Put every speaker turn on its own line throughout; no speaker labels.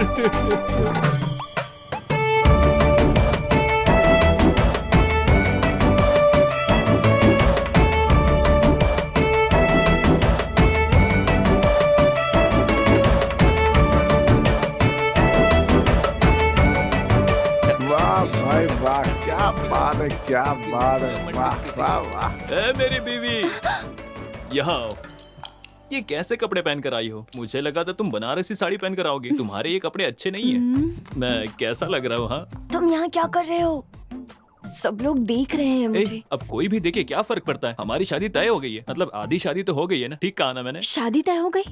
वाह भाई वाह, क्या बात है, क्या बात है, वाह वाह वाह।
ए मेरी बीवी, यहाँ आओ। ये कैसे कपड़े पहन कर आई हो? मुझे लगा था तुम बनारसी साड़ी पहन कर आओगी। तुम्हारे ये कपड़े अच्छे नहीं है। मैं कैसा लग रहा हूँ? हाँ,
तुम यहाँ क्या कर रहे हो? सब लोग देख रहे हैं मुझे।
अब कोई भी देखे क्या फर्क पड़ता है? हमारी शादी तय हो गई है, मतलब आधी शादी तो हो गई है ना। ठीक कहा ना मैंने?
शादी तय हो गई?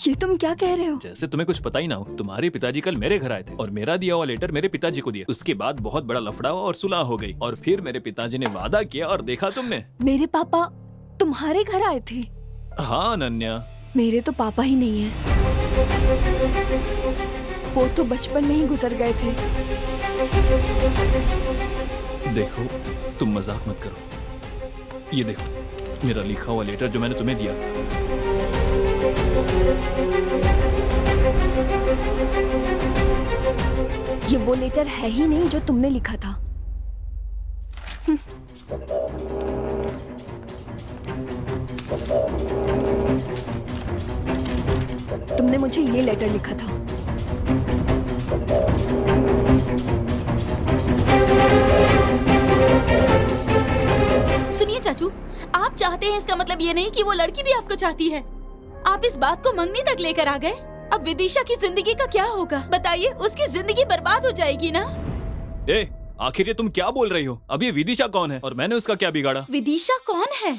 ये तुम क्या कह रहे हो?
जैसे तुम्हें कुछ पता ही ना हो। तुम्हारे पिताजी कल मेरे घर आए थे और मेरा दिया हुआ लेटर मेरे पिताजी को दिया। उसके बाद बहुत बड़ा लफड़ा हुआ और सुलह हो गई। और फिर मेरे पिताजी ने वादा किया और देखा तुमने।
मेरे पापा तुम्हारे घर आए थे?
हाँ अनन्या।
मेरे तो पापा ही नहीं है। वो तो बचपन में ही गुजर गए थे।
देखो, तुम मजाक मत करो। ये देखो मेरा लिखा हुआ लेटर जो मैंने तुम्हें दिया था।
ये वो लेटर है ही नहीं जो तुमने लिखा था। तुमने मुझे ये लेटर लिखा था।
सुनिए चाचू, आप चाहते हैं इसका मतलब ये नहीं कि वो लड़की भी आपको चाहती है। आप इस बात को मंगनी तक लेकर आ गए। अब विदिशा की जिंदगी का क्या होगा बताइए? उसकी जिंदगी बर्बाद हो जाएगी ना।
ए, आखिर ये तुम क्या बोल रही हो? अब ये विदिशा कौन है और मैंने उसका क्या बिगाड़ा?
विदिशा कौन है?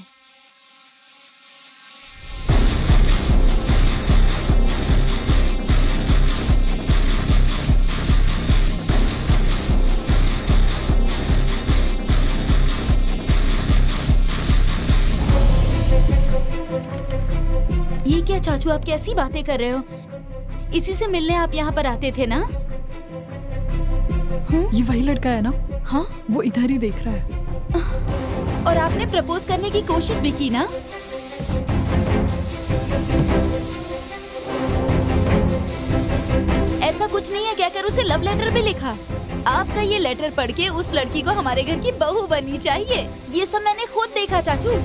ये क्या चाचू, आप कैसी बातें कर रहे हो? इसी से मिलने आप यहाँ पर आते थे ना?
ये वही लड़का है ना?
हाँ,
वो इधर ही देख रहा है।
और आपने प्रपोज करने की कोशिश भी की ना? ऐसा कुछ नहीं है कहकर उसे लव लेटर भी लिखा। आपका ये लेटर पढ़ के उस लड़की को हमारे घर की बहू बननी चाहिए। ये सब मैंने खुद देखा चाचू।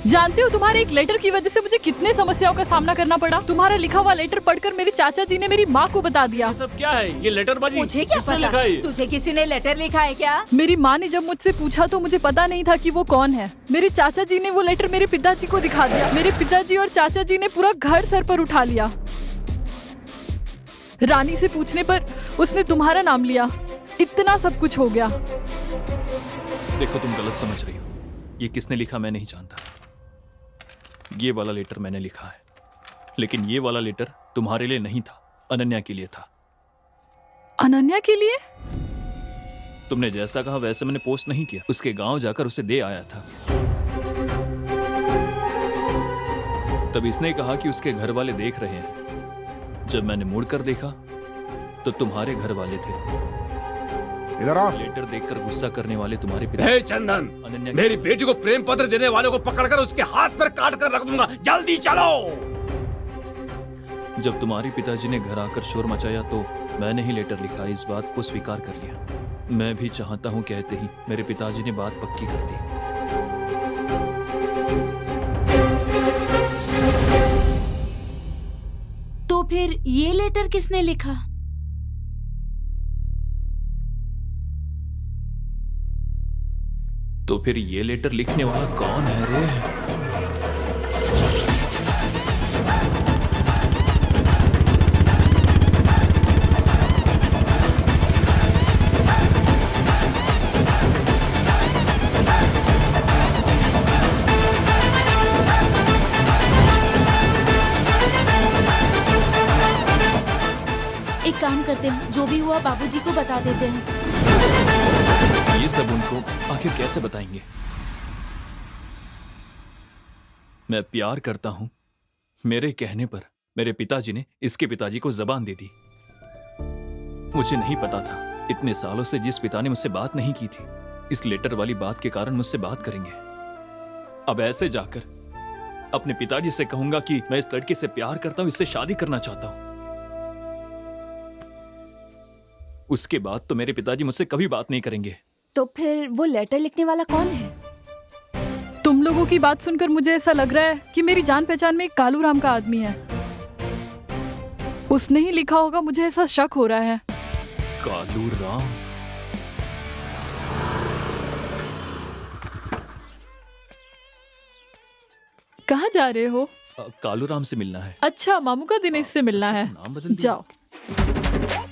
जानते हो तुम्हारे एक लेटर की वजह से मुझे कितने समस्याओं का सामना करना पड़ा। तुम्हारा लिखा हुआ लेटर पढ़कर मेरे चाचा जी ने मेरी माँ को बता दिया।
ये सब क्या है? ये लेटर बाजी
मुझे क्या
किसने
पता?
लिखा है?
तुझे किसी ने लेटर लिखा है क्या?
मेरी माँ ने जब मुझसे पूछा तो मुझे पता नहीं था कि वो कौन है। मेरे चाचा जी ने वो लेटर मेरे पिताजी को दिखा दिया। मेरे पिताजी और चाचा जी ने पूरा घर सर पर उठा लिया। रानी से पूछने पर उसने तुम्हारा नाम लिया। इतना सब कुछ हो गया।
देखो, तुम गलत समझ रही हो। ये किसने लिखा मैं नहीं जानता। ये वाला लेटर मैंने लिखा है, लेकिन ये वाला लेटर तुम्हारे लिए नहीं था, अनन्या के लिए था।
अनन्या के लिए?
तुमने जैसा कहा वैसे मैंने पोस्ट नहीं किया। उसके गांव जाकर उसे दे आया था। तब इसने कहा कि उसके घर वाले देख रहे हैं। जब मैंने मुड़कर देखा तो तुम्हारे घर वाले थे।
इधर आ।
लेटर देखकर गुस्सा करने वाले तुम्हारे पिता।
हे चंदन,
अनन्या
मेरी बेटी को प्रेम पत्र देने वाले को पकड़कर उसके हाथ पर काट कर रख दूंगा। जल्दी चलो।
जब तुम्हारे पिताजी ने घर आकर शोर मचाया तो मैंने ही लेटर लिखा। इस बात को स्वीकार कर लिया। मैं भी चाहता हूं कहते ही मेरे पिताजी ने बात पक्की कर दी।
तो फिर ये लेटर किसने लिखा?
तो फिर ये लेटर लिखने वाला कौन है रे?
एक काम करते हैं, जो भी हुआ बाबूजी को बता देते हैं।
ये सब उनको आखिर कैसे बताएंगे? मैं प्यार करता हूं, मेरे कहने पर मेरे पिताजी ने इसके पिताजी को जबान दे दी। मुझे नहीं पता था इतने सालों से जिस पिता ने मुझसे बात नहीं की थी, इस लेटर वाली बात के कारण मुझसे बात करेंगे। अब ऐसे जाकर अपने पिताजी से कहूंगा कि मैं इस लड़के से प्यार करता हूं, इससे शादी करना चाहता हूं। उसके बाद तो मेरे पिताजी मुझसे कभी बात नहीं करेंगे।
तो फिर वो लेटर लिखने वाला कौन है?
तुम लोगों की बात सुनकर मुझे ऐसा लग रहा है कि मेरी जान पहचान में एक कालू राम का आदमी है। उसने ही लिखा होगा, मुझे ऐसा शक हो रहा है।
कालू राम?
कहाँ जा रहे हो?
कालू राम से मिलना है।
अच्छा, मामू का दिनेश से मिलना है।
नाम बदल दिया।
जाओ।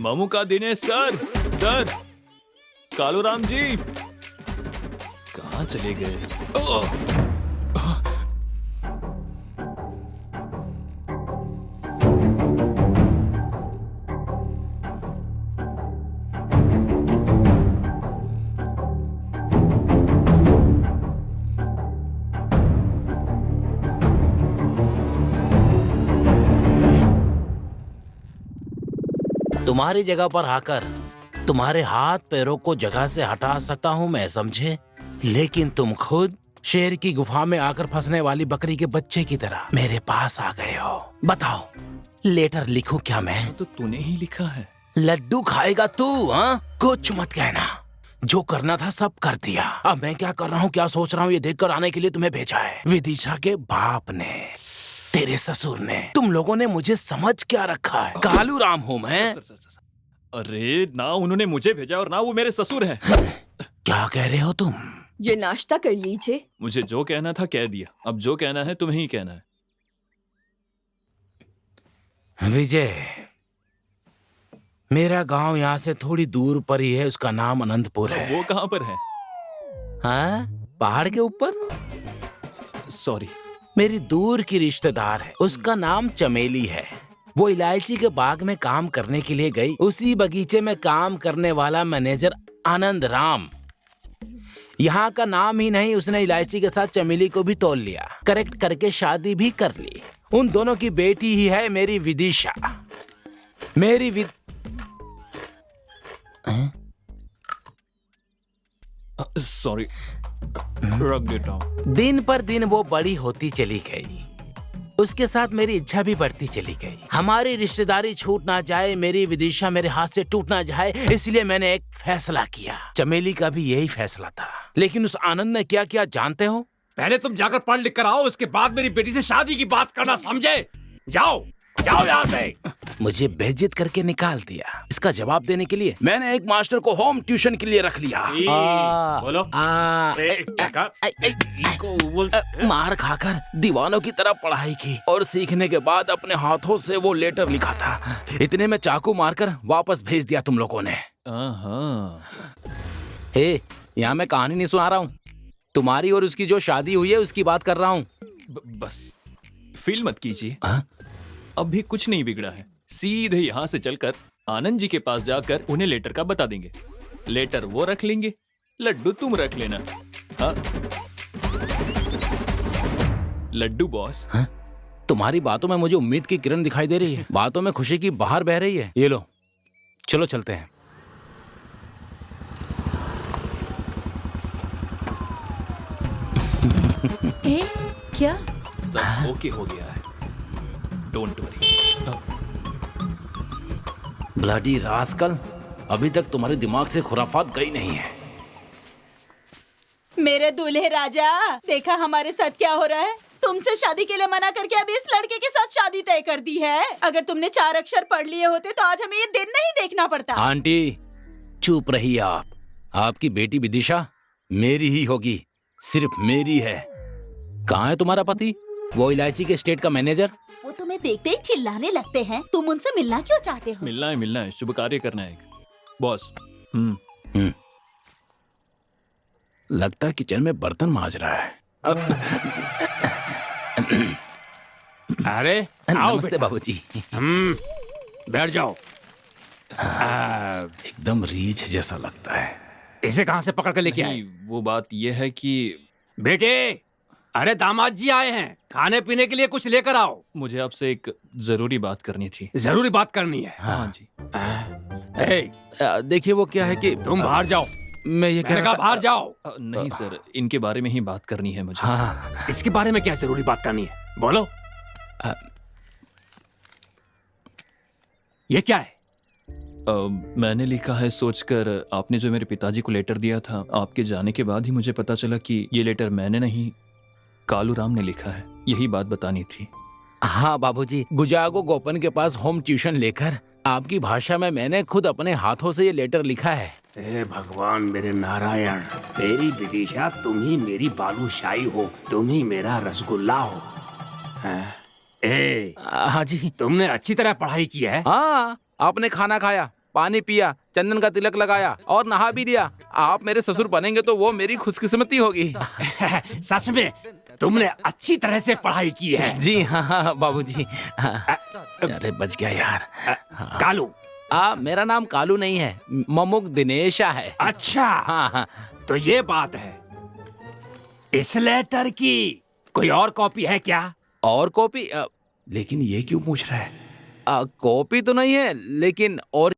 मामू का दिनेश सर। सर, कालू राम जी कहाँ चले गए?
तुम्हारी जगह पर आकर तुम्हारे हाथ पैरों को जगह से हटा सकता हूँ मैं, समझे? लेकिन तुम खुद शेर की गुफा में आकर फंसने वाली बकरी के बच्चे की तरह मेरे पास आ गए हो। बताओ, लेटर लिखूं क्या मैं?
तो तूने ही लिखा है।
लड्डू खाएगा तू? हाँ, कुछ मत कहना। जो करना था सब कर दिया। अब मैं क्या कर रहा हूँ, क्या सोच रहा हूँ, ये देखकर आने के लिए तुम्हें भेजा है। विदिशा के बाप ने, तेरे ससुर ने, तुम लोगों ने मुझे समझ क्या रखा है? कालू राम हूँ मैं।
अरे ना उन्होंने मुझे भेजा और ना वो मेरे ससुर हैं।
क्या कह रहे हो तुम?
ये नाश्ता कर लीजिए।
मुझे जो कहना था कह दिया, अब जो कहना है तुम्हें ही कहना है।
विजय, मेरा गांव यहाँ से थोड़ी दूर पर ही है, उसका नाम अनंतपुर है।
वो कहाँ पर है?
हाँ, पहाड़ के ऊपर।
सॉरी।
मेरी दूर की रिश्तेदार है, उसका नाम चमेली है। वो इलायची के बाग में काम करने के लिए गई। उसी बगीचे में काम करने वाला मैनेजर आनंद राम, यहाँ का नाम ही नहीं, उसने इलायची के साथ चमेली को भी तोल लिया, करेक्ट करके शादी भी कर ली। उन दोनों की बेटी ही है मेरी विदिशा। मेरी
सॉरी, रख देता हूँ।
दिन पर दिन वो बड़ी होती चली गई, उसके साथ मेरी इच्छा भी बढ़ती चली गई। हमारी रिश्तेदारी छूट ना जाए, मेरी विदिशा मेरे हाथ से टूट ना जाए, इसलिए मैंने एक फैसला किया। चमेली का भी यही फैसला था, लेकिन उस आनंद ने क्या किया जानते हो?
पहले तुम जाकर पढ़ लिख कर आओ, उसके बाद मेरी बेटी से शादी की बात करना, समझे? जाओ जाओ यहाँ से।
मुझे बेइज्जत करके निकाल दिया। इसका जवाब देने के लिए मैंने एक मास्टर को होम ट्यूशन के लिए रख लिया।
बोलो।
मार खाकर दीवानों की तरह पढ़ाई की और सीखने के बाद अपने हाथों से वो लेटर लिखा था। इतने में चाकू मारकर वापस भेज दिया तुम लोगों ने। हे, यहाँ मैं कहानी नहीं सुना रहा हूँ, तुम्हारी और उसकी जो शादी हुई है उसकी बात कर रहा हूँ।
बस फील मत कीजिए, अब भी कुछ नहीं बिगड़ा है। सीधे यहाँ से चलकर आनंद जी के पास जाकर उन्हें लेटर का बता देंगे। लेटर वो रख लेंगे, लड्डू तुम रख लेना। हाँ? लड्डू बॉस।
हाँ? तुम्हारी बातों में मुझे उम्मीद की किरण दिखाई दे रही है, बातों में खुशी की बहार बह रही है। ये लो, चलो चलते हैं।
क्या?
सब ओके हो गया है, डोंट वरी।
ब्लडी रास्कल, अभी तक तुम्हारे दिमाग से खुराफात गई नहीं है।
मेरे दूल्हे राजा, देखा हमारे साथ क्या हो रहा है? तुमसे शादी के लिए मना करके अभी इस लड़के के साथ शादी तय कर दी है। अगर तुमने 4 अक्षर पढ़ लिए होते तो आज हमें ये दिन नहीं देखना पड़ता।
आंटी चुप रहिए आप। आपकी बेटी विदिशा मेरी ही होगी, सिर्फ मेरी है। कहाँ है तुम्हारा पति, वो इलायची के स्टेट का मैनेजर?
वो तुम्हें देखते ही चिल्लाने लगते हैं। तुम उनसे मिलना क्यों चाहते हो?
मिलना है, शुभ कार्य करना है बॉस।
लगता है किचन में बर्तन मांज रहा है।
अरे
नमस्ते बाबूजी।
बैठ जाओ।
एकदम रीछ जैसा लगता है।
इसे कहाँ से पकड़ कर लेके आए?
नहीं, वो बात ये है कि
बेटे, अरे दामाद जी आए हैं, खाने पीने के लिए कुछ लेकर आओ।
मुझे आपसे एक जरूरी बात करनी थी।
जरूरी बात करनी है?
हाँ जी।
देखिए वो क्या है कि
तुम बाहर जाओ।
मैं ये
मैंने कहा बाहर जाओ।
नहीं सर, इनके बारे में ही बात करनी है मुझे।
हाँ,
इसके बारे में क्या जरूरी बात करनी है? बोलो। ये क्या है?
मैंने लिखा है सोचकर आपने जो मेरे पिताजी को लेटर दिया था, आपके जाने के बाद ही मुझे पता चला कि ये लेटर मैंने नहीं, कालू राम ने लिखा है। यही बात बतानी थी।
हाँ बाबूजी, गुजागो गोपन के पास होम ट्यूशन लेकर आपकी भाषा में मैंने खुद अपने हाथों से ये लेटर लिखा है।
हे भगवान मेरे नारायण, मेरी विदिशा, तुम ही मेरी बालूशाही हो, तुम ही मेरा रसगुल्ला हो। हाँ?
हाँ जी।
तुमने अच्छी तरह पढ़ाई की है।
हाँ, आपने खाना खाया, पानी पिया, चंदन का तिलक लगाया और नहा भी दिया। आप मेरे ससुर बनेंगे तो वो मेरी खुशकिस्मती होगी।
सच में तुमने अच्छी तरह से पढ़ाई की है।
जी हाँ बाबूजी। अरे बच गया यार।
कालू?
मेरा नाम कालू नहीं है, ममुक दिनेशा है।
अच्छा,
हाँ।
तो ये बात है। इस लेटर की कोई और कॉपी है क्या?
और कॉपी? लेकिन ये क्यों पूछ रहा है? कॉपी तो नहीं है, लेकिन और